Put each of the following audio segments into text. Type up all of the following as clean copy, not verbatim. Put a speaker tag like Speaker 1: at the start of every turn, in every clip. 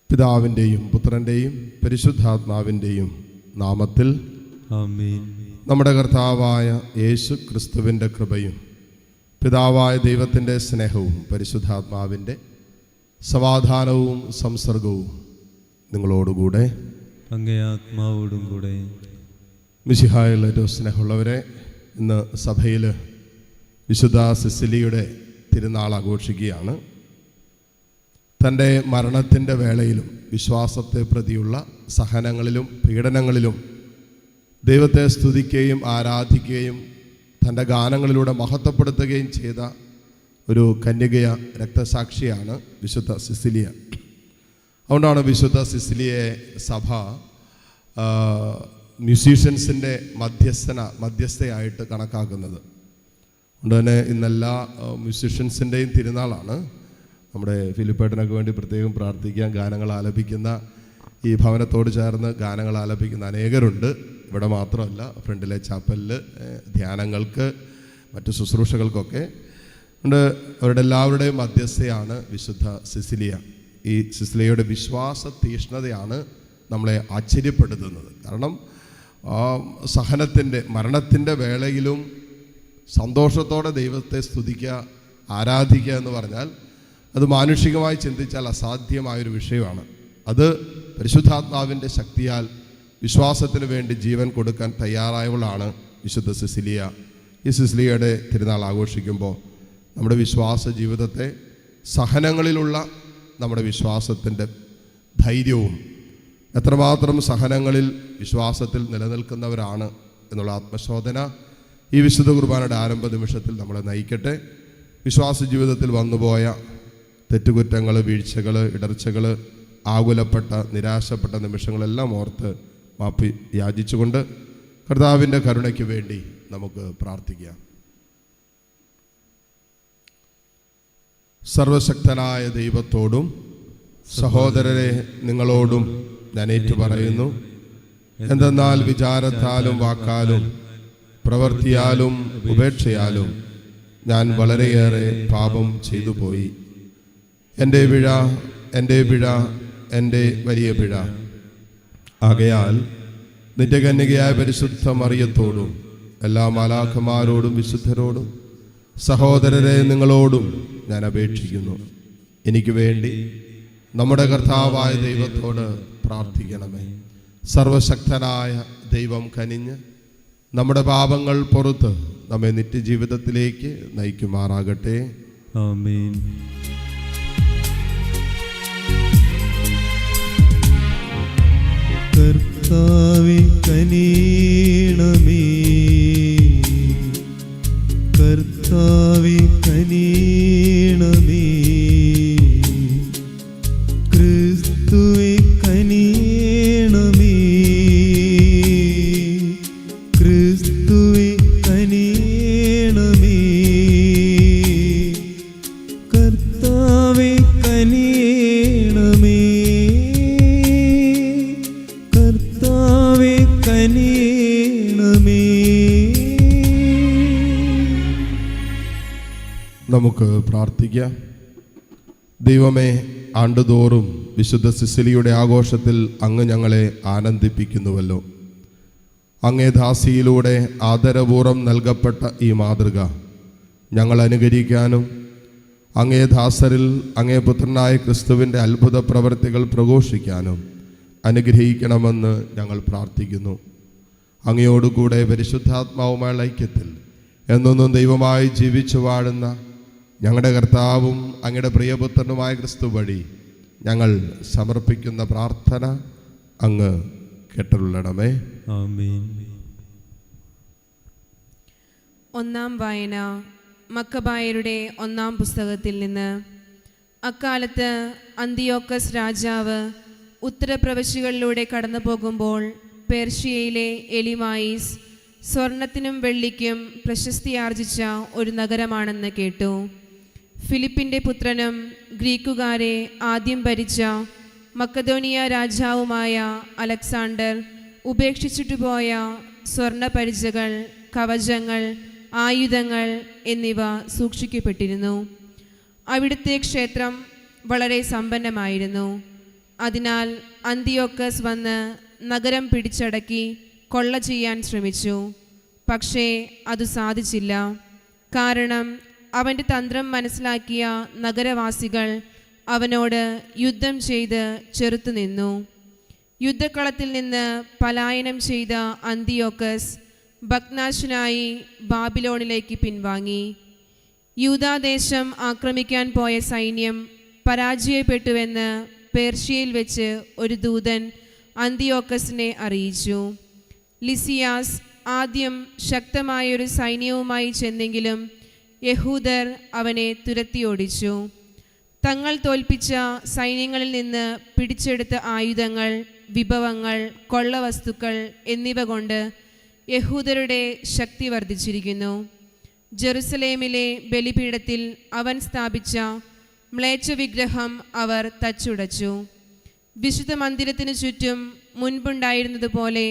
Speaker 1: പിതാവിൻ്റെയും പുത്രൻ്റെയും പരിശുദ്ധാത്മാവിൻ്റെയും നാമത്തിൽ
Speaker 2: ആമേൻ.
Speaker 1: നമ്മുടെ കർത്താവായ യേശു ക്രിസ്തുവിൻ്റെ കൃപയും പിതാവായ ദൈവത്തിൻ്റെ സ്നേഹവും പരിശുദ്ധാത്മാവിൻ്റെ സമാധാനവും സംസർഗവും നിങ്ങളോടുകൂടെ
Speaker 2: അങ്ങേ ആത്മാവോടും കൂടെ.
Speaker 1: മിശിഹായിൽ ഏറ്റവും സ്നേഹമുള്ളവരെ, ഇന്ന് സഭയിൽ വിശുദ്ധ സിസിലിയുടെ തിരുനാൾ ആഘോഷിക്കുകയാണ്. തൻ്റെ മരണത്തിൻ്റെ വേളയിലും വിശ്വാസത്തെ പ്രതിയുള്ള സഹനങ്ങളിലും പീഡനങ്ങളിലും ദൈവത്തെ സ്തുതിക്കുകയും ആരാധിക്കുകയും തൻ്റെ ഗാനങ്ങളിലൂടെ മഹത്വപ്പെടുത്തുകയും ചെയ്ത ഒരു കന്യകയ രക്തസാക്ഷിയാണ് വിശുദ്ധ സിസിലിയ. അതുകൊണ്ടാണ് വിശുദ്ധ സിസിലിയെ സഭ മ്യൂസീഷ്യൻസിൻ്റെ മധ്യസ്ഥയായിട്ട് കണക്കാക്കുന്നത്. അതുകൊണ്ട് തന്നെ ഇന്നെല്ലാ മ്യൂസീഷ്യൻസിൻ്റെയും തിരുനാളാണ്. നമ്മുടെ ഫിലിപ്പേട്ടനൊക്കെ വേണ്ടി പ്രത്യേകം പ്രാർത്ഥിക്കാൻ, ഗാനങ്ങൾ ആലപിക്കുന്ന ഈ ഭവനത്തോട് ചേർന്ന് ഗാനങ്ങൾ ആലപിക്കുന്ന അനേകരുണ്ട്. ഇവിടെ മാത്രമല്ല, ഫ്രണ്ടിലെ ചാപ്പലിൽ ധ്യാനങ്ങൾക്ക് മറ്റു ശുശ്രൂഷകൾക്കൊക്കെ ഉണ്ട്. അവരുടെ എല്ലാവരുടെയും മധ്യസ്ഥയാണ് വിശുദ്ധ സിസിലിയ. ഈ സിസിലിയയുടെ വിശ്വാസ തീഷ്ണതയാണ് നമ്മളെ ആശ്ചര്യപ്പെടുത്തുന്നത്. കാരണം സഹനത്തിൻ്റെ മരണത്തിൻ്റെ വേളയിലും സന്തോഷത്തോടെ ദൈവത്തെ സ്തുതിക്കുക, ആരാധിക്കുക എന്ന് പറഞ്ഞാൽ അത് മാനുഷികമായി ചിന്തിച്ചാൽ അസാധ്യമായൊരു വിഷയമാണ്. അത് പരിശുദ്ധാത്മാവിൻ്റെ ശക്തിയാൽ വിശ്വാസത്തിന് വേണ്ടി ജീവൻ കൊടുക്കാൻ തയ്യാറായവളാണ് വിശുദ്ധ സിസിലിയ. ഈ സിസിലിയയുടെ തിരുനാൾ ആഘോഷിക്കുമ്പോൾ നമ്മുടെ വിശ്വാസ ജീവിതത്തെ, സഹനങ്ങളിലുള്ള നമ്മുടെ വിശ്വാസത്തിൻ്റെ ധൈര്യവും, എത്രമാത്രം സഹനങ്ങളിൽ വിശ്വാസത്തിൽ നിലനിൽക്കുന്നവരാണ് എന്നുള്ള ആത്മശോധന ഈ വിശുദ്ധ കുർബാനയുടെ ആരംഭ നിമിഷത്തിൽ നമ്മളെ നയിക്കട്ടെ. വിശ്വാസ ജീവിതത്തിൽ വന്നുപോയ തെറ്റുകുറ്റങ്ങൾ, വീഴ്ചകൾ, ഇടർച്ചകൾ, ആകുലപ്പെട്ട നിരാശപ്പെട്ട നിമിഷങ്ങളെല്ലാം ഓർത്ത് മാപ്പ് യാചിച്ചുകൊണ്ട് കർത്താവിൻ്റെ കരുണയ്ക്ക് വേണ്ടി നമുക്ക് പ്രാർത്ഥിക്കാം. സർവശക്തനായ ദൈവത്തോടും സഹോദരരെ നിങ്ങളോടും ഞാൻ ഏറ്റുപറയുന്നു. എന്തെന്നാൽ വിചാരത്താലും വാക്കാലും പ്രവൃത്തിയാലും ഉപേക്ഷയാലും ഞാൻ വളരെയേറെ പാപം ചെയ്തു പോയി. എൻ്റെ പിഴ, എൻ്റെ വലിയ പിഴ. ആകയാൽ നിത്യകന്യകയായ പരിശുദ്ധ മറിയത്തോടും എല്ലാ മാലാഖമാരോടും വിശുദ്ധരോടും സഹോദരരെ നിങ്ങളോടും ഞാൻ അപേക്ഷിക്കുന്നു, എനിക്ക് വേണ്ടി നമ്മുടെ കർത്താവായ ദൈവത്തോട് പ്രാർത്ഥിക്കണമേ. സർവശക്തനായ ദൈവം കനിഞ്ഞ് നമ്മുടെ പാപങ്ങൾ പുറത്ത് നമ്മെ നിത്യജീവിതത്തിലേക്ക് നയിക്കുമാറാകട്ടെ.
Speaker 2: ആമേൻ. കർത്താവേ കനിയണമേ, കർത്താവേ കനിയണമേ, ക്രിസ്തുവേ കനിയണമേ, ക്രിസ്തുവേ കനിയണമേ, കർത്താവേ കനിയണമേ, കർത്താവേ കനിയണമേ.
Speaker 1: നമുക്ക് പ്രാർത്ഥിക്കാം. ദൈവമേ, ആണ്ടുതോറും വിശുദ്ധ സിസിലിയുടെ ആഘോഷത്തിൽ അങ്ങ് ഞങ്ങളെ ആനന്ദിപ്പിക്കുന്നുവല്ലോ. അങ്ങേ ദാസിയിലൂടെ ആദരപൂർവ്വം നൽകപ്പെട്ട ഈ മാതൃക ഞങ്ങൾ അനുകരിക്കാനും അങ്ങേ ദാസരിൽ അങ്ങേ പുത്രനായ ക്രിസ്തുവിൻ്റെ അത്ഭുത പ്രവൃത്തികൾ പ്രഘോഷിക്കാനും അനുഗ്രഹിക്കണമെന്ന് ഞങ്ങൾ പ്രാർത്ഥിക്കുന്നു. അങ്ങയോടുകൂടെ പരിശുദ്ധാത്മാവുമായുള്ള ഐക്യത്തിൽ എന്നൊന്നും ദൈവമായി ജീവിച്ചു വാഴുന്ന ഞങ്ങളുടെ കർത്താവും അങ്ങയുടെ പ്രിയപുത്രനുമായ ക്രിസ്തു വഴി ഞങ്ങൾ സമർപ്പിക്കുന്ന പ്രാർത്ഥന അങ്ങ് കേട്ടരുളണമേ.
Speaker 2: ആമേൻ.
Speaker 3: ഒന്നാം വായന മക്കബായരുടെ ഒന്നാം പുസ്തകത്തിൽ നിന്ന്. അക്കാലത്ത് അന്തിയോക്കസ് രാജാവ് ഉത്തരപ്രവിശ്യകളിലൂടെ കടന്നു പോകുമ്പോൾ പേർഷ്യയിലെ എലിമായിസ് സ്വർണത്തിനും വെള്ളിക്കും പ്രശസ്തിയാർജിച്ച ഒരു നഗരമാണെന്ന് കേട്ടു. ഫിലിപ്പിൻ്റെ പുത്രനും ഗ്രീക്കുകാരെ ആദ്യം ഭരിച്ച മക്കദോനിയ രാജാവുമായ അലക്സാണ്ടർ ഉപേക്ഷിച്ചിട്ടുപോയ സ്വർണപരിചകൾ, കവചങ്ങൾ, ആയുധങ്ങൾ എന്നിവ സൂക്ഷിക്കപ്പെട്ടിരുന്നു. അവിടുത്തെ ക്ഷേത്രം വളരെ സമ്പന്നമായിരുന്നു. അതിനാൽ അന്തിയോക്കസ് വന്ന് നഗരം പിടിച്ചടക്കി കൊള്ള ചെയ്യാൻ ശ്രമിച്ചു. പക്ഷേ അത് സാധിച്ചില്ല. കാരണം അവൻ്റെ തന്ത്രം മനസ്സിലാക്കിയ നഗരവാസികൾ അവനോട് യുദ്ധം ചെയ്ത് ചെറുത്തുനിന്നു. യുദ്ധക്കളത്തിൽ നിന്ന് പലായനം ചെയ്ത അന്തിയോക്കസ് ഭഗ്നാശനായി ബാബിലോണിലേക്ക് പിൻവാങ്ങി. യൂദാദേശം ആക്രമിക്കാൻ പോയ സൈന്യം പരാജയപ്പെട്ടുവെന്ന് പേർഷ്യയിൽ വെച്ച് ഒരു ദൂതൻ അന്തിയോക്കസിനെ അറിയിച്ചു. ലിസിയാസ് ആദ്യം ശക്തമായൊരു സൈന്യവുമായി ചെന്നെങ്കിലും യഹൂദർ അവനെ തുരത്തിയോടിച്ചു. തങ്ങൾ തോൽപ്പിച്ച സൈന്യങ്ങളിൽ നിന്ന് പിടിച്ചെടുത്ത ആയുധങ്ങൾ, വിഭവങ്ങൾ, കൊള്ളവസ്തുക്കൾ എന്നിവ കൊണ്ട് യഹൂദരുടെ ശക്തി വർദ്ധിച്ചിരിക്കുന്നു. ജെറുസലേമിലെ ബലിപീഠത്തിൽ അവൻ സ്ഥാപിച്ച മ്ലേച്ഛ വിഗ്രഹം അവർ തച്ചുടച്ചു. വിശുദ്ധ മന്ദിരത്തിനു ചുറ്റും മുൻപുണ്ടായിരുന്നതുപോലെ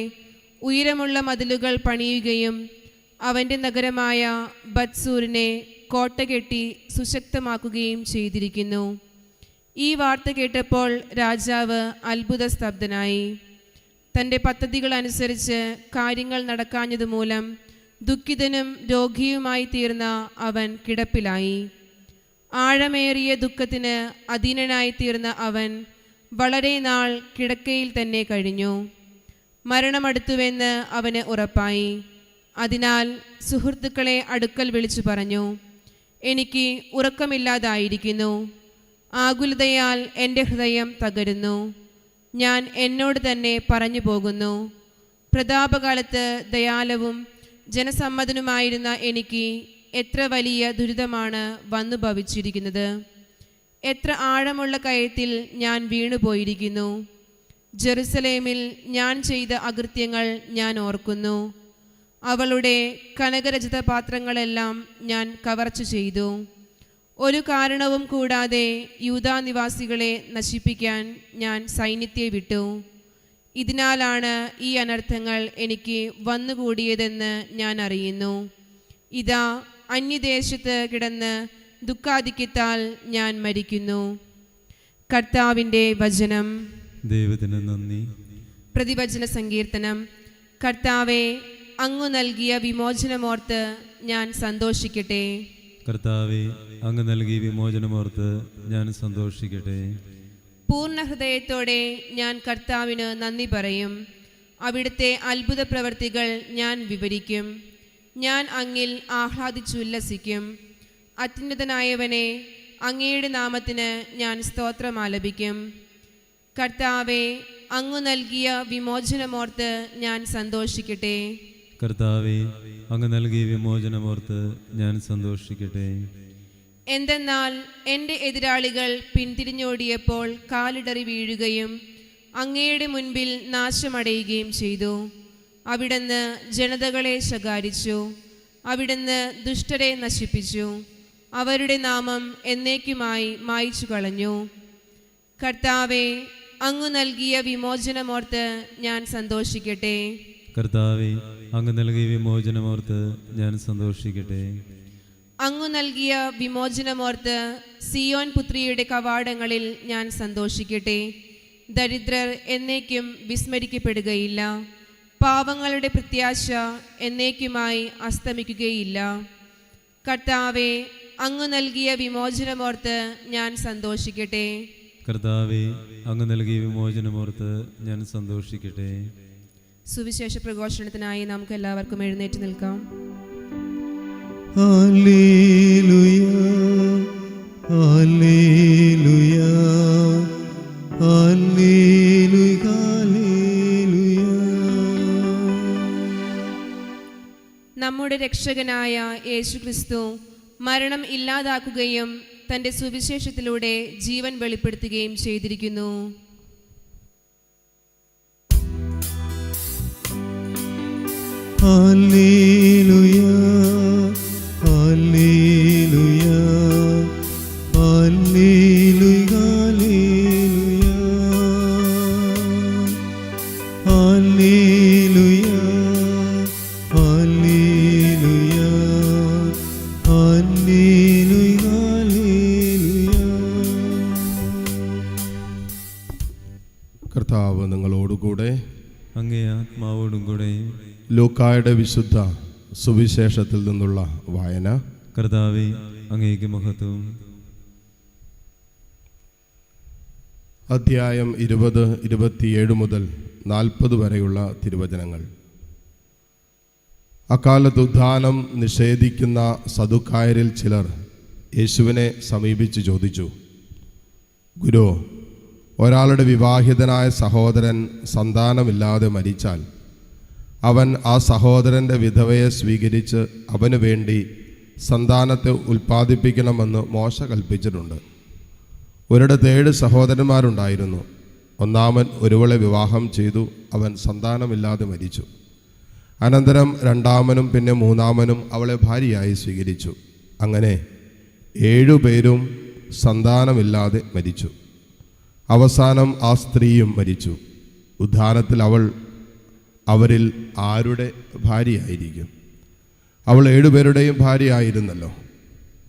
Speaker 3: ഉയരമുള്ള മതിലുകൾ പണിയുകയും അവൻ്റെ നഗരമായ ബത്സൂരിനെ കോട്ട കെട്ടി സുശക്തമാക്കുകയും ചെയ്തിരിക്കുന്നു. ഈ വാർത്ത കേട്ടപ്പോൾ രാജാവ് അത്ഭുതസ്തബ്ധനായി. തൻ്റെ പദ്ധതികൾ അനുസരിച്ച് കാര്യങ്ങൾ നടക്കാഞ്ഞതുമൂലം ദുഃഖിതനും രോഗിയുമായി തീർന്ന അവൻ കിടപ്പിലായി. ആഴമേറിയ ദുഃഖത്തിന് അധീനനായി തീർന്ന അവൻ വളരെ നാൾ കിടക്കയിൽ തന്നെ കഴിഞ്ഞു. മരണമടുത്തുവെന്ന് അവന് ഉറപ്പായി. അതിനാൽ സുഹൃത്തുക്കളെ അടുക്കൽ വിളിച്ചു പറഞ്ഞു, എനിക്ക് ഉറക്കമില്ലാതായിരിക്കുന്നു. ആകുലതയാൽ എൻ്റെ ഹൃദയം തകരുന്നു. ഞാൻ എന്നോട് തന്നെ പറഞ്ഞു പോകുന്നു. പ്രതാപകാലത്ത് ദയാലവും ജനസമ്മതനുമായിരുന്ന എനിക്ക് എത്ര വലിയ ദുരിതമാണ് വന്നു ഭവിച്ചിരിക്കുന്നത്. എത്ര ആഴമുള്ള കയത്തിൽ ഞാൻ വീണുപോയിരിക്കുന്നു. ജെറുസലേമിൽ ഞാൻ ചെയ്ത അകൃത്യങ്ങൾ ഞാൻ ഓർക്കുന്നു. അവളുടെ കനകരചിത പാത്രങ്ങളെല്ലാം ഞാൻ കവർച്ച ചെയ്തു. ഒരു കാരണവും കൂടാതെ യൂദാനിവാസികളെ നശിപ്പിക്കാൻ ഞാൻ സൈന്യത്തെ വിട്ടു. ഇതിനാലാണ് ഈ അനർത്ഥങ്ങൾ എനിക്ക് വന്നുകൂടിയതെന്ന് ഞാൻ അറിയുന്നു. ഇതാ അന്യദേശത്ത് കിടന്ന് ദുഃഖാധിക്യത്താൽ ഞാൻ മരിക്കുന്നു. കർത്താവിൻ്റെ വചനം.
Speaker 2: ദൈവത്തിന് നന്ദി.
Speaker 3: പ്രതിവചന സങ്കീർത്തനം. കർത്താവെ, അങ്ങു നൽകിയ വിമോചനമോർത്ത് ഞാൻ സന്തോഷിക്കട്ടെ.
Speaker 2: കർത്താവെ, അങ്ങ് നൽകിയ വിമോചനമോർത്ത് ഞാൻ സന്തോഷിക്കട്ടെ.
Speaker 3: പൂർണ്ണ ഹൃദയത്തോടെ ഞാൻ കർത്താവിന് നന്ദി പറയും. അവിടുത്തെ അത്ഭുത പ്രവൃത്തികൾ ഞാൻ വിവരിക്കും. ഞാൻ അങ്ങിൽ ആഹ്ലാദിച്ചുല്ലസിക്കും. അത്യുന്നതനായവനെ, അങ്ങയുടെ നാമത്തിന് ഞാൻ സ്തോത്രം ആലപിക്കും. കർത്താവെ, അങ്ങു നൽകിയ വിമോചനമോർത്ത് ഞാൻ സന്തോഷിക്കട്ടെ.
Speaker 2: കർത്താവെ, അങ്ങ് നൽകിയ വിമോചനമോർത്ത് ഞാൻ സന്തോഷിക്കട്ടെ.
Speaker 3: എന്തെന്നാൽ എൻ്റെ എതിരാളികൾ പിന്തിരിഞ്ഞോടിയപ്പോൾ കാലിടറി വീഴുകയും അങ്ങയുടെ മുൻപിൽ നാശമടയുകയും ചെയ്തു. അവിടുന്ന് ജനതകളെ ശകാരിച്ചു. അവിടുന്ന് ദുഷ്ടരെ നശിപ്പിച്ചു. അവരുടെ നാമം എന്നേക്കുമായി മായ്ച്ചു കളഞ്ഞു. കർത്താവെ, അങ്ങു നൽകിയ വിമോചനമോർത്ത് ഞാൻ സന്തോഷിക്കട്ടെ.
Speaker 2: കർത്താവെ, അങ്ങ് നൽകിയ വിമോചനമോർത്ത് ഞാൻ സന്തോഷിക്കട്ടെ.
Speaker 3: അങ്ങു നൽകിയ വിമോചനമോർത്ത് സിയോൻ പുത്രിയുടെ കവാടങ്ങളിൽ ഞാൻ സന്തോഷിക്കട്ടെ. ദരിദ്രർ എന്നേക്കും വിസ്മരിക്കപ്പെടുകയില്ല. പാവങ്ങളുടെ പ്രത്യാശ എന്നേക്കുമായി അസ്തമിക്കുകയില്ല. കർത്താവെ, അങ്ങു നൽകിയ വിമോചനമോർത്ത് ഞാൻ സന്തോഷിക്കട്ടെ.
Speaker 2: കർത്താവെ, അങ്ങ് നൽകിയ വിമോചനമോർത്ത് ഞാൻ സന്തോഷിക്കട്ടെ.
Speaker 3: സുവിശേഷ പ്രഘോഷണത്തിനായി നമുക്ക് എല്ലാവർക്കും എഴുന്നേറ്റ് നിൽക്കാം.
Speaker 2: Hallelujah, hallelujah, hallelujah, hallelujah.
Speaker 3: നമ്മുടെ രക്ഷകനായ യേശുക്രിസ്തു മരണം ഇല്ലാതാക്കുകയും തൻ്റെ സുവിശേഷത്തിലൂടെ ജീവൻ വെളിപ്പെടുത്തുകയും ചെയ്തിരിക്കുന്നു.
Speaker 2: Hallelujah, hallelujah, hallelujah, hallelujah, hallelujah, hallelujah, hallelujah, hallelujah.
Speaker 1: കർത്താവ് നിങ്ങളോടുകൂടെ.
Speaker 2: അങ്ങേ ആത്മാവോടും കൂടെ.
Speaker 1: ലൂക്കായുടെ വിശുദ്ധ സുവിശേഷത്തിൽ നിന്നുള്ള വായന.
Speaker 2: കർത്താവേ, അങ്ങേക്ക് മഹത്വം.
Speaker 1: അധ്യായം 20, 27 മുതൽ 40 വരെയുള്ള തിരുവചനങ്ങൾ. അക്കാലത്ത് ഉദ്ധാനം നിഷേധിക്കുന്ന സദുക്കായരിൽ ചിലർ യേശുവിനെ സമീപിച്ച് ചോദിച്ചു, ഗുരു, ഒരാളുടെ വിവാഹിതനായ സഹോദരൻ സന്താനമില്ലാതെ മരിച്ചാൽ അവൻ ആ സഹോദരൻ്റെ വിധവയെ സ്വീകരിച്ച് അവന് വേണ്ടി സന്താനത്തെ ഉൽപ്പാദിപ്പിക്കണമെന്ന് മോശ കൽപ്പിച്ചിട്ടുണ്ട്. ഒരിടത്ത് 7 സഹോദരന്മാരുണ്ടായിരുന്നു. ഒന്നാമൻ ഒരുവളെ വിവാഹം ചെയ്തു, അവൻ സന്താനമില്ലാതെ മരിച്ചു. അനന്തരം രണ്ടാമനും പിന്നെ മൂന്നാമനും അവളെ ഭാര്യയായി സ്വീകരിച്ചു. അങ്ങനെ 7 പേരും സന്താനമില്ലാതെ മരിച്ചു. അവസാനം ആ സ്ത്രീയും മരിച്ചു. ഉദ്ധാനത്തിൽ അവൾ അവരിൽ ആരുടെ ഭാര്യയായിരിക്കും? അവൾ 7 പേരുടെയും ഭാര്യയായിരുന്നല്ലോ.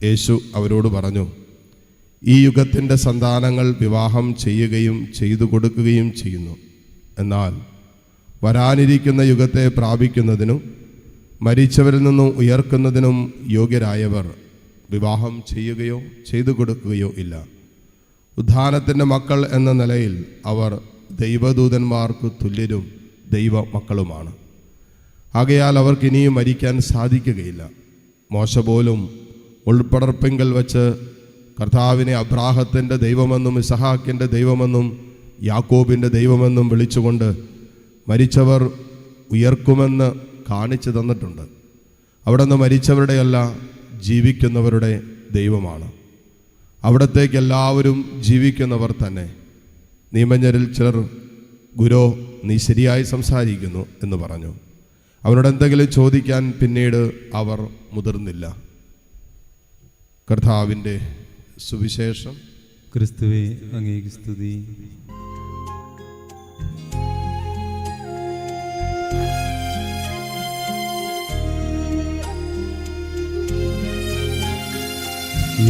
Speaker 1: യേശു അവരോട് പറഞ്ഞു, ഈ യുഗത്തിൻ്റെ സന്താനങ്ങൾ വിവാഹം ചെയ്യുകയും ചെയ്തു കൊടുക്കുകയും ചെയ്യുന്നു. എന്നാൽ വരാനിരിക്കുന്ന യുഗത്തെ പ്രാപിക്കുന്നതിനും മരിച്ചവരിൽ നിന്നും ഉയർക്കുന്നതിനും യോഗ്യരായവർ വിവാഹം ചെയ്യുകയോ ചെയ്തു കൊടുക്കുകയോ ഇല്ല. ഉദ്ധാനത്തിൻ്റെ മക്കൾ എന്ന നിലയിൽ അവർ ദൈവദൂതന്മാർക്ക് തുല്യരും ദൈവ മക്കളുമാണ്. ആകയാൽ അവർക്ക് ഇനിയും മരിക്കാൻ സാധിക്കുകയില്ല. മോശ പോലും ഉൾപ്പടർപ്പിങ്കൽ വച്ച് കർത്താവിനെ അബ്രാഹത്തിൻ്റെ ദൈവമെന്നും ഇസഹാക്കിൻ്റെ ദൈവമെന്നും യാക്കോബിൻ്റെ ദൈവമെന്നും വിളിച്ചുകൊണ്ട് മരിച്ചവർ ഉയർക്കുമെന്ന് കാണിച്ചു തന്നിട്ടുണ്ട്. അവിടെ നിന്ന് മരിച്ചവരുടെയല്ല, ജീവിക്കുന്നവരുടെ ദൈവമാണ്. അവിടത്തേക്ക് എല്ലാവരും ജീവിക്കുന്നവർ തന്നെ. നിയമജ്ഞരിൽ ചിലർ, ഗുരു, നീ ശരിയായി സംസാരിക്കുന്നു എന്ന് പറഞ്ഞു. അവനോട് എന്തെങ്കിലും ചോദിക്കാൻ പിന്നീട് അവർ മുതിർന്നില്ല. കർത്താവിൻ്റെ സുവിശേഷം.
Speaker 2: ക്രിസ്തുവേ, അങ്ങേക്ക് സ്തുതി.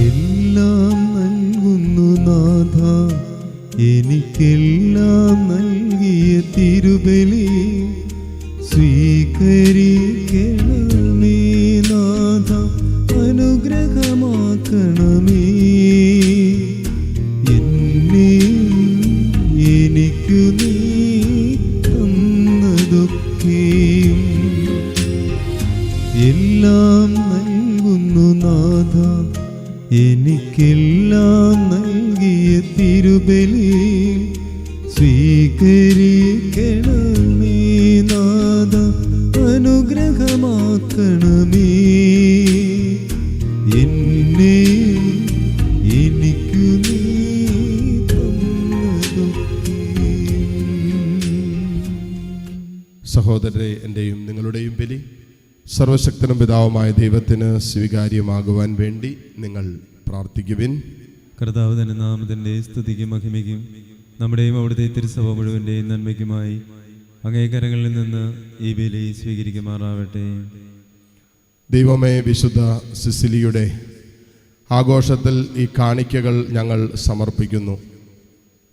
Speaker 2: എല്ലാം നൽകുന്നു നാഥ, എനിക്കെല്ലാം നൽകിയ തിരുബലി സ്വീകരിക്കണമേ നാഥ, അനുഗ്രഹമാക്കണമേ എന്നെ, എനിക്കു നീ തന്നതൊക്കെയും. എല്ലാം നൽകുന്നു നാഥ, എനിക്കെല്ലാം നൽകിയ തിരുബലി സ്വീകരിക്കണമേ നാഥ, അനുഗ്രഹമാക്കണമേ എന്നെ, എനിക്കു നീ തന്നതൊക്കെയും.
Speaker 1: സഹോദരരെ, എൻ്റെയും നിങ്ങളുടെയും ബലി സർവശക്തനും പിതാവുമായ ദൈവത്തിന് സ്വീകാര്യമാകുവാൻ വേണ്ടി നിങ്ങൾ പ്രാർത്ഥിക്കുവിൻ.
Speaker 2: കർത്താവ് തന്നെ നാമത്തിൻ്റെ സ്തുതിക്കും മഹിമയ്ക്കും നമ്മുടെയും അവിടുത്തെ തിരുസഭ മുഴുവൻ്റെയും നന്മയ്ക്കുമായി അങ്ങേ കരങ്ങളിൽ നിന്ന് ഈ ബലി സ്വീകരിക്കുമാറാവട്ടെ.
Speaker 1: ദൈവമേ, വിശുദ്ധ സിസിലിയുടെ ആഘോഷത്തിൽ ഈ കാണിക്കകൾ ഞങ്ങൾ സമർപ്പിക്കുന്നു.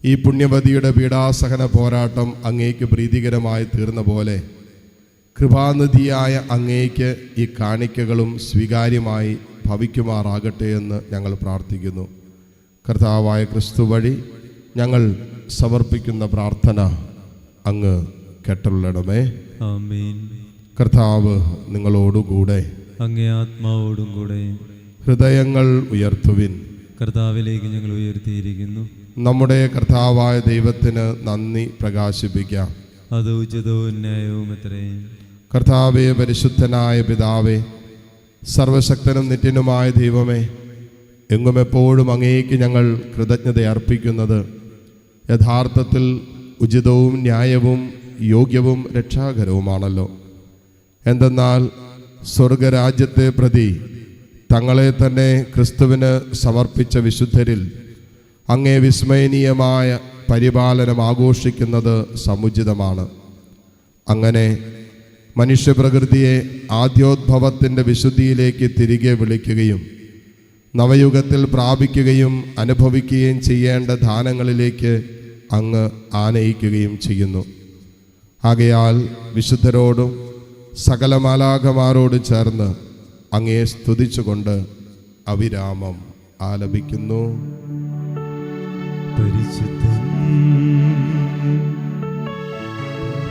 Speaker 1: ഈ പുണ്യവതിയുടെ പീഡാസഹന പോരാട്ടം അങ്ങേക്ക് പ്രീതികരമായി തീർന്ന പോലെ കൃപാനിധിയായ അങ്ങേക്ക് ഈ കാണിക്കകളും സ്വീകാര്യമായി ഭവിക്കുമാറാകട്ടെ എന്ന് ഞങ്ങൾ പ്രാർത്ഥിക്കുന്നു. കർത്താവായ ക്രിസ്തു വഴി ഞങ്ങൾ സമർപ്പിക്കുന്ന പ്രാർത്ഥന അങ്ങ് കേട്ടരുളണമേ.
Speaker 2: ആമേൻ.
Speaker 1: കർത്താവ് നിങ്ങളോടുകൂടെ.
Speaker 2: അങ്ങേ ആത്മാവോടും കൂടെ.
Speaker 1: ഹൃദയങ്ങൾ ഉയർത്തുവിൻ.
Speaker 2: കർത്താവിലേക്ക് ഞങ്ങൾ ഉയർത്തിയിരിക്കുന്നു.
Speaker 1: നമ്മുടെ കർത്താവായ ദൈവത്തിന് നന്ദി പ്രകാശിപ്പിക്കാം.
Speaker 2: അത് ഉചിതവും ന്യായവും അത്രേ.
Speaker 1: കർത്താവേ, പരിശുദ്ധനായ പിതാവേ, സർവശക്തനും നിത്യനുമായ ദൈവമേ, എങ്ങും എപ്പോഴും അങ്ങേക്ക് ഞങ്ങൾ കൃതജ്ഞത അർപ്പിക്കുന്നത് യഥാർത്ഥത്തിൽ ഉചിതവും ന്യായവും യോഗ്യവും രക്ഷാകരവുമാണല്ലോ. എന്തെന്നാൽ സ്വർഗരാജ്യത്തെ പ്രതി തങ്ങളെ തന്നെ ക്രിസ്തുവിന് സമർപ്പിച്ച വിശുദ്ധരിൽ അങ്ങേ വിസ്മയനീയമായ പരിപാലനം ആഘോഷിക്കുന്നത് സമുചിതമാണ്. അങ്ങനെ മനുഷ്യപ്രകൃതിയെ ആദ്യോദ്ഭവത്തിൻ്റെ വിശുദ്ധിയിലേക്ക് തിരികെ വിളിക്കുകയും നവയുഗത്തിൽ പ്രാപിക്കുകയും അനുഭവിക്കുകയും ചെയ്യേണ്ട ദാനങ്ങളിലേക്ക് അങ്ങ് ആനയിക്കുകയും ചെയ്യുന്നു. ആകയാൽ വിശുദ്ധരോടും സകല മാലാഖമാരോട് ചേർന്ന് അങ്ങയെ സ്തുതിച്ചുകൊണ്ട് അവിരാമം ആലപിക്കുന്നു.
Speaker 2: പരിശുദ്ധൻ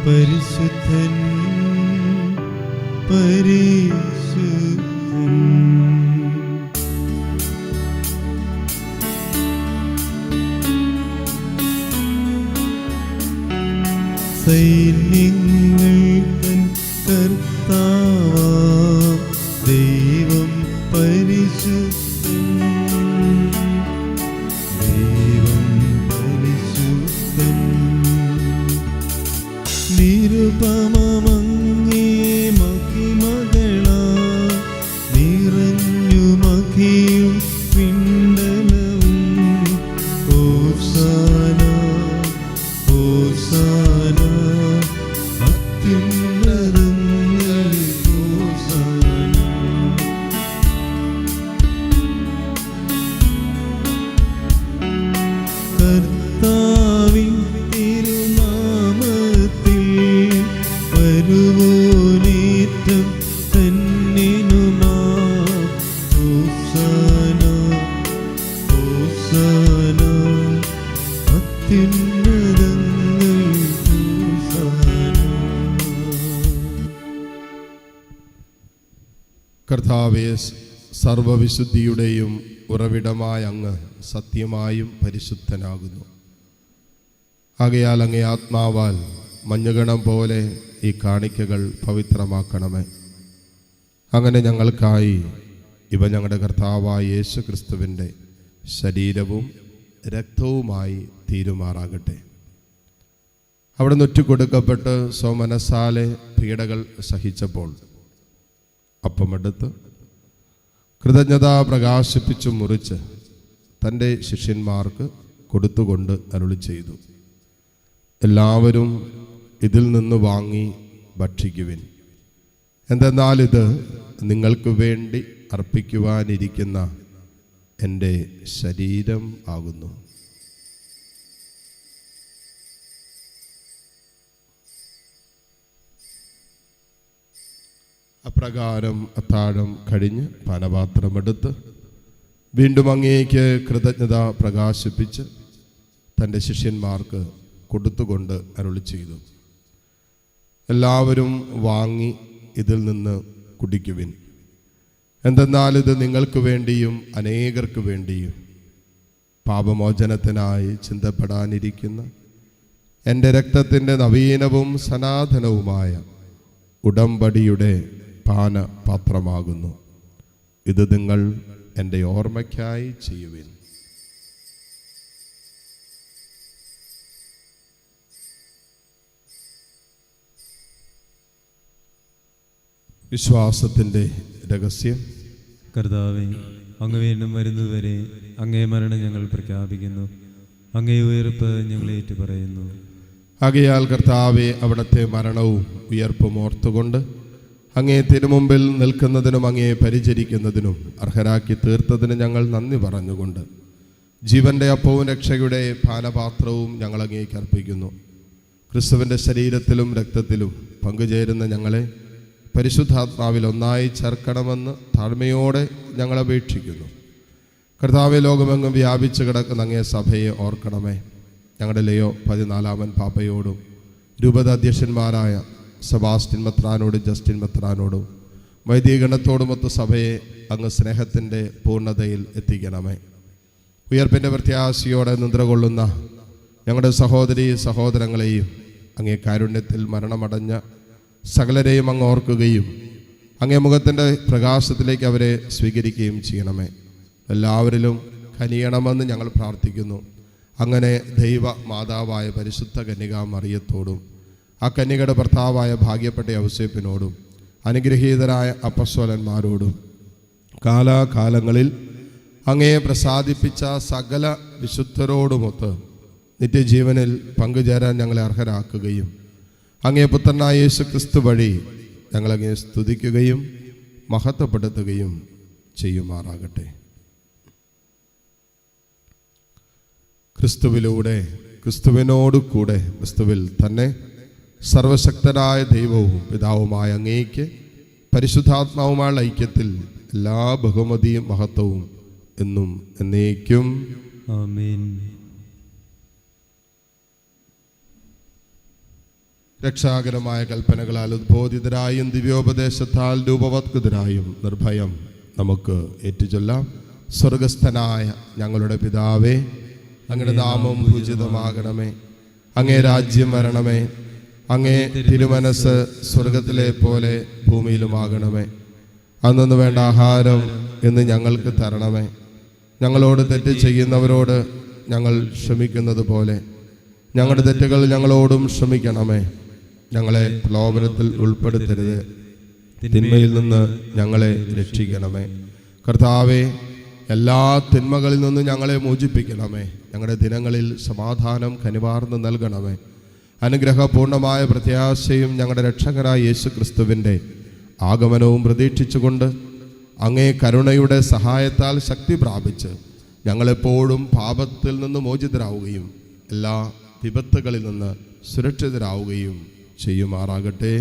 Speaker 2: പരിശുദ്ധൻ പരിശുദ്ധൻ. സൈന്യങ്ങൾ തൻ കർത്താവാം ദൈവം പരിശുദ്ധൻ, ദൈവം പരിശുദ്ധൻ. നിരുപമമങ്ങേ മഹിമകളാ നിറഞ്ഞു മഹിയും പിണ്ടലവും. ഹോസാന ഹോസാന അത്യുന്നതങ്ങളിൽ ഹോസാന. കർത്താവിൻ തിരുനാമത്തിൽ വരുവോനേറ്റം തന്നിനുമാ. ഹോസാന ഹോസാന അത്യുന്നതങ്ങളിൽ ഹോസാന.
Speaker 1: കർത്താവേ, സർവവിശുദ്ധിയുടെയും ഉറവിടമായ അങ്ങ് സത്യമായും പരിശുദ്ധനാകുന്നു. ആകയാൽ അങ്ങേ ആത്മാവാൽ മഞ്ഞുകണം പോലെ ഈ കാണിക്കകൾ പവിത്രമാക്കണമേ. അങ്ങനെ ഞങ്ങൾക്കായി ഇവ ഞങ്ങളുടെ കർത്താവായ യേശു ക്രിസ്തുവിൻ്റെ ശരീരവും രക്തവുമായി തീരുമാറാകട്ടെ. അവിടെ ഒറ്റുകൊടുക്കപ്പെട്ട് സ്വമനസാലെ പീഡകൾ സഹിച്ചപ്പോൾ അപ്പമെടുത്ത് കൃതജ്ഞത പ്രകാശിപ്പിച്ചു മുറിച്ച് തൻ്റെ ശിഷ്യന്മാർക്ക് കൊടുത്തുകൊണ്ട് അരുളി ചെയ്തു, എല്ലാവരും ഇതിൽ നിന്ന് വാങ്ങി ഭക്ഷിക്കുവിൻ. എന്തെന്നാൽ ഇത് നിങ്ങൾക്ക് വേണ്ടി അർപ്പിക്കുവാനിരിക്കുന്ന എൻ്റെ ശരീരം ആകുന്നു. അപ്രകാരം അത്താഴം കഴിഞ്ഞ് പാനപാത്രമെടുത്ത് വീണ്ടും അങ്ങേക്ക് കൃതജ്ഞത പ്രകാശിപ്പിച്ച് തൻ്റെ ശിഷ്യന്മാർക്ക് കൊടുത്തുകൊണ്ട് അരുളി ചെയ്തു, എല്ലാവരും വാങ്ങി ഇതിൽ നിന്ന് കുടിക്കുവിൻ. എന്തെന്നാൽ ഇത് നിങ്ങൾക്ക് വേണ്ടിയും അനേകർക്ക് വേണ്ടിയും പാപമോചനത്തിനായി ചിന്തപ്പെടാനിരിക്കുന്ന എൻ്റെ രക്തത്തിൻ്റെ നവീനവും സനാതനവുമായ ഉടമ്പടിയുടെ പാനപാത്രമാകുന്നു. ഇത് നിങ്ങൾ എൻ്റെ ഓർമ്മയ്ക്കായി ചെയ്യുവിൻ. വിശ്വാസത്തിൻ്റെ രഹസ്യം.
Speaker 2: കർത്താവേ, അങ്ങ് വീണ്ടും വരുന്നതുവരെ അങ്ങേ മരണം ഞങ്ങൾ പ്രഖ്യാപിക്കുന്നു, അങ്ങേ ഉയർപ്പ് ഞങ്ങൾ ഏറ്റുപറയുന്നു.
Speaker 1: ആകയാൽ കർത്താവെ, അവിടുത്തെ മരണവും ഉയർപ്പും ഓർത്തുകൊണ്ട് അങ്ങേ തിരുമുമ്പിൽ നിൽക്കുന്നതിനും അങ്ങേ പരിചരിക്കുന്നതിനും അർഹരാക്കി തീർത്തതിന് ഞങ്ങൾ നന്ദി പറഞ്ഞുകൊണ്ട് ജീവന്റെ അപ്പവും രക്ഷയുടെ പാനപാത്രവും ഞങ്ങൾ അങ്ങേക്ക് അർപ്പിക്കുന്നു. ക്രിസ്തുവിൻ്റെ ശരീരത്തിലും രക്തത്തിലും പങ്കുചേരുന്ന ഞങ്ങളെ പരിശുദ്ധാത്മാവിൽ ഒന്നായി ചേർക്കണമെന്ന് താഴ്മയോടെ ഞങ്ങൾ അപേക്ഷിക്കുന്നു. കർത്താവെ, ലോകമെങ്ങും വ്യാപിച്ചു കിടക്കുന്ന അങ്ങേ സഭയെ ഓർക്കണമേ. ഞങ്ങളുടെ ലിയോ 14 പാപ്പയോടും രൂപത അധ്യക്ഷന്മാരായ സെബാസ്റ്റ്യൻ മെത്രാനോടും ജസ്റ്റിൻ മെത്രാനോടും വൈദികഗണത്തോടുമൊത്ത് സഭയെ അങ്ങ് സ്നേഹത്തിൻ്റെ പൂർണ്ണതയിൽ എത്തിക്കണമേ. ഉയർപ്പിൻ്റെ പ്രത്യാശയോടെ നിദ്രകൊള്ളുന്ന ഞങ്ങളുടെ സഹോദരീ സഹോദരങ്ങളെയും അങ്ങേ കാരുണ്യത്തിൽ മരണമടഞ്ഞ സകലരെയും അങ്ങ് ഓർക്കുകയും അങ്ങേ മുഖത്തിൻ്റെ പ്രകാശത്തിലേക്ക് അവരെ സ്വീകരിക്കുകയും ചെയ്യണമേ. എല്ലാവരിലും കനിയണമെന്ന് ഞങ്ങൾ പ്രാർത്ഥിക്കുന്നു. അങ്ങനെ ദൈവ മാതാവായ പരിശുദ്ധ കന്യകാ മറിയത്തോടും ആ കന്യകയുടെ ഭർത്താവായ ഭാഗ്യപ്പെട്ട ഔസേപ്പിനോടും അനുഗ്രഹീതരായ അപ്പസ്വലന്മാരോടും കാലാകാലങ്ങളിൽ അങ്ങയെ പ്രസാദിപ്പിച്ച സകല വിശുദ്ധരോടുമൊത്ത് നിത്യജീവനിൽ പങ്കുചേരാൻ ഞങ്ങളെ അർഹരാക്കുകയും അങ്ങേ പുത്രനായ യേശു ക്രിസ്തു വഴി ഞങ്ങളങ്ങേ സ്തുതിക്കുകയും മഹത്വപ്പെടുത്തുകയും ചെയ്യുമാറാകട്ടെ. ക്രിസ്തുവിലൂടെ ക്രിസ്തുവിനോട് കൂടെ ക്രിസ്തുവിൽ തന്നെ സർവശക്തനായ ദൈവവും പിതാവുമായ അങ്ങേക്ക് പരിശുദ്ധാത്മാവുമായ ഐക്യത്തിൽ എല്ലാ ബഹുമതിയും മഹത്വവും എന്നും എന്നേക്കും
Speaker 2: ആമേൻ.
Speaker 1: രക്ഷാകരമായ കൽപ്പനകളാൽ ഉദ്ബോധിതരായും ദിവ്യോപദേശത്താൽ രൂപവത്കൃതരായും നിർഭയം നമുക്ക് ഏറ്റുചൊല്ലാം. സ്വർഗസ്ഥനായ ഞങ്ങളുടെ പിതാവേ, അങ്ങയുടെ നാമം പൂജിതമാകണമേ. അങ്ങേ രാജ്യം വരണമേ. അങ്ങേ തിരുമനസ് സ്വർഗത്തിലെ പോലെ ഭൂമിയിലുമാകണമേ. അന്നു വേണ്ട ആഹാരം ഇന്ന് ഞങ്ങൾക്ക് തരണമേ. ഞങ്ങളോട് തെറ്റ് ചെയ്യുന്നവരോട് ഞങ്ങൾ ക്ഷമിക്കുന്നത് പോലെ ഞങ്ങളുടെ തെറ്റുകൾ ഞങ്ങളോടും ക്ഷമിക്കണമേ. ഞങ്ങളെ പ്രലോഭനത്തിൽ ഉൾപ്പെടുത്തരുത്, തിന്മയിൽ നിന്ന് ഞങ്ങളെ രക്ഷിക്കണമേ. കർത്താവേ, എല്ലാ തിന്മകളിൽ നിന്ന് ഞങ്ങളെ മോചിപ്പിക്കണമേ. ഞങ്ങളുടെ ദിനങ്ങളിൽ സമാധാനം കനിവാർന്ന് നൽകണമേ. അനുഗ്രഹപൂർണമായ പ്രത്യാശയും ഞങ്ങളുടെ രക്ഷകനായ യേശു ക്രിസ്തുവിൻ്റെ ആഗമനവും പ്രതീക്ഷിച്ചുകൊണ്ട് അങ്ങേ കരുണയുടെ സഹായത്താൽ ശക്തി പ്രാപിച്ച് ഞങ്ങളെപ്പോഴും പാപത്തിൽ നിന്ന് മോചിതരാവുകയും എല്ലാ വിപത്തുകളിൽ നിന്ന് സുരക്ഷിതരാവുകയും ചെയ്യുമാറാകട്ടെ.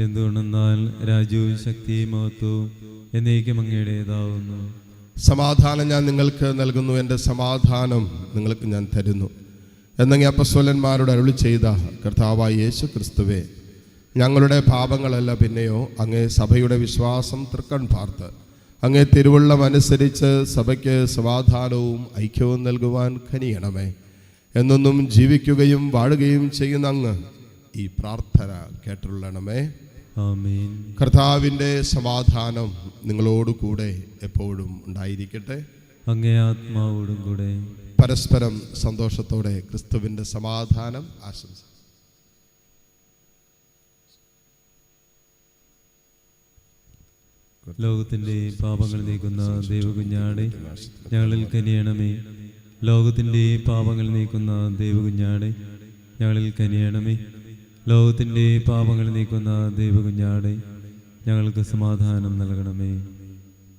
Speaker 2: എന്തുകൊണ്ടെന്നാൽ രാജ്യവും ശക്തിയും മഹത്വവും എന്നേക്കും അങ്ങയുടേതാവുന്നു.
Speaker 1: സമാധാനം ഞാൻ നിങ്ങൾക്ക് നൽകുന്നു, എൻ്റെ സമാധാനം നിങ്ങൾക്ക് ഞാൻ തരുന്നു എന്നങ്ങ് അപ്പസ്തലന്മാരോട് അരുളി ചെയ്ത കർത്താവായ യേശു ക്രിസ്തുവേ, ഞങ്ങളുടെ പാപങ്ങളല്ല പിന്നെയോ അങ്ങേ സഭയുടെ വിശ്വാസം തൃക്കൺ പാർത്ത് അങ്ങേ തിരുവുള്ളം അനുസരിച്ച് സഭയ്ക്ക് സമാധാനവും ഐക്യവും നൽകുവാൻ കനിയണമേ. എന്നൊന്നും ജീവിക്കുകയും വാഴുകയും ചെയ്യുന്ന അങ്ങ് ഈ പ്രാർത്ഥന കേട്ടുള്ളണമേ.
Speaker 2: ആമേൻ.
Speaker 1: കർത്താവിൻ്റെ സമാധാനം നിങ്ങളോട് കൂടെ എപ്പോഴും ഉണ്ടായിരിക്കട്ടെ.
Speaker 2: അങ്ങേ ആത്മാവോടും കൂടെ.
Speaker 1: പരസ്പരം സന്തോഷത്തോടെ ക്രിസ്തുവിൻ്റെ സമാധാനം ആശംസിക്കുന്നു.
Speaker 2: ലോകത്തിൻ്റെ പാപങ്ങൾ നീക്കുന്ന ദൈവകുഞ്ഞാടെ ഞങ്ങളിൽ കനിയണമേ. ലോകത്തിൻ്റെ പാപങ്ങൾ നീക്കുന്ന ദൈവകുഞ്ഞാടെ ഞങ്ങളിൽ കനിയണമേ. ലോകത്തിൻ്റെ പാപങ്ങൾ നീക്കുന്ന ദൈവകുഞ്ഞാടെ ഞങ്ങൾക്ക് സമാധാനം നൽകണമേ.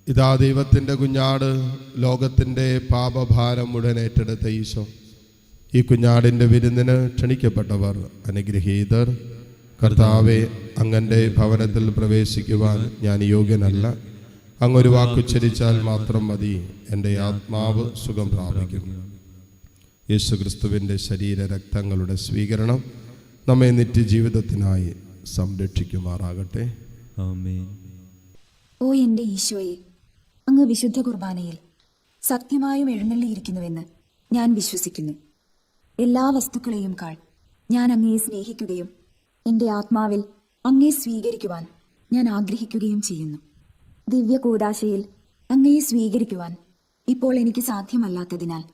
Speaker 1: ഇതാ ദൈവത്തിൻ്റെ കുഞ്ഞാട്, ലോകത്തിൻ്റെ പാപഭാരം മുഴുവൻ ഏറ്റെടുത്ത ഈശോ. ഈ കുഞ്ഞാടിൻ്റെ വിരുന്നിന് ക്ഷണിക്കപ്പെട്ടവർ അനുഗ്രഹീതർ. കർത്താവെ, അങ്ങൻ്റെ ഭവനത്തിൽ പ്രവേശിക്കുവാൻ ഞാൻ യോഗ്യനല്ല. അങ്ങൊരു വാക്കുച്ചരിച്ചാൽ മാത്രം മതി, എൻ്റെ ആത്മാവ് സുഖം പ്രാപിക്കും. യേശു ക്രിസ്തുവിൻ്റെ ശരീര രക്തങ്ങളുടെ സ്വീകരണം നമ്മെ നിത്യജീവിതത്തിനായി സംരക്ഷിക്കുമാറാകട്ടെ.
Speaker 2: ആമേൻ.
Speaker 4: ഓ എൻ്റെ ഈശോയെ, അങ്ങ് വിശുദ്ധ കുർബാനയിൽ സത്യമായും എഴുന്നള്ളിയിരിക്കുന്നുവെന്ന് ഞാൻ വിശ്വസിക്കുന്നു. എല്ലാ വസ്തുക്കളെയും കാൾ ഞാൻ അങ്ങയെ സ്നേഹിക്കുകയും എൻ്റെ ആത്മാവിൽ അങ്ങയെ സ്വീകരിക്കുവാൻ ഞാൻ ആഗ്രഹിക്കുകയും ചെയ്യുന്നു. ദിവ്യ കൂദാശയിൽ അങ്ങയെ സ്വീകരിക്കുവാൻ ഇപ്പോൾ എനിക്ക് സാധ്യമല്ലാത്തതിനാൽ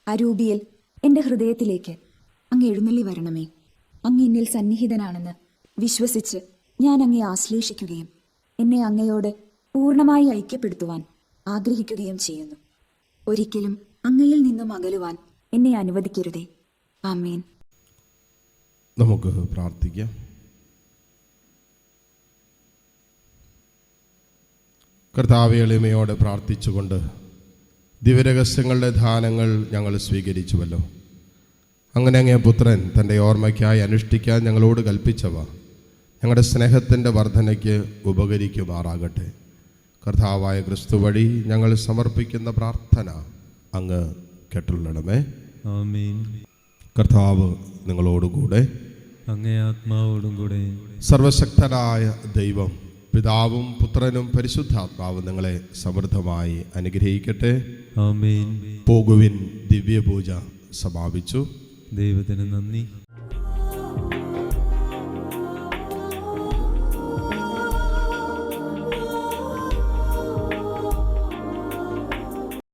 Speaker 4: അരൂപിയിൽ എൻ്റെ ഹൃദയത്തിലേക്ക് അങ്ങ് എഴുന്നള്ളി വരണമേ. അങ്ങ് എന്നിൽ സന്നിഹിതനാണെന്ന് വിശ്വസിച്ച് ഞാൻ അങ്ങയെ ആശ്ലേഷിക്കുകയും എന്നെ അങ്ങയോട് പൂർണ്ണമായി ഐക്യപ്പെടുത്തുവാൻ ആഗ്രഹിക്കുകയും ചെയ്യുന്നു. ഒരിക്കലും അങ്ങയിൽ നിന്നും അകലുവാൻ എന്നെ അനുവദിക്കരുതേ. ആമേൻ.
Speaker 1: നമുക്ക് പ്രാർത്ഥിക്കാം. കർത്താവെ, എളിമയോടെ പ്രാർത്ഥിച്ചുകൊണ്ട് ദിവ്യരഹസ്യങ്ങളുടെ ദാനങ്ങൾ ഞങ്ങൾ സ്വീകരിച്ചുവല്ലോ. അങ്ങനെ അങ്ങേ പുത്രൻ തൻ്റെ ഓർമ്മയ്ക്കായി അനുഷ്ഠിക്കാൻ ഞങ്ങളോട് കൽപ്പിച്ചവ ഞങ്ങളുടെ സ്നേഹത്തിൻ്റെ വർധനയ്ക്ക് ഉപകരിക്കുമാറാകട്ടെ. കർത്താവായ ക്രിസ്തു വഴി ഞങ്ങൾ സമർപ്പിക്കുന്ന പ്രാർത്ഥന അങ്ങ് കേട്ടുള്ളണമേ.
Speaker 2: ആമേൻ.
Speaker 1: കർത്താവ് നിങ്ങളോടുകൂടെ.
Speaker 2: അങ്ങേ ആത്മാവോടും കൂടെ.
Speaker 1: സർവശക്തനായ ദൈവം പിതാവും പുത്രനും പരിശുദ്ധാത്മാവും നിങ്ങളെ സമൃദ്ധമായി അനുഗ്രഹിക്കട്ടെ.
Speaker 2: ആമേൻ.
Speaker 1: പോകുവിൻ. ദിവ്യപൂജ സമാപിച്ചു.
Speaker 2: ദൈവത്തിന് നന്ദി.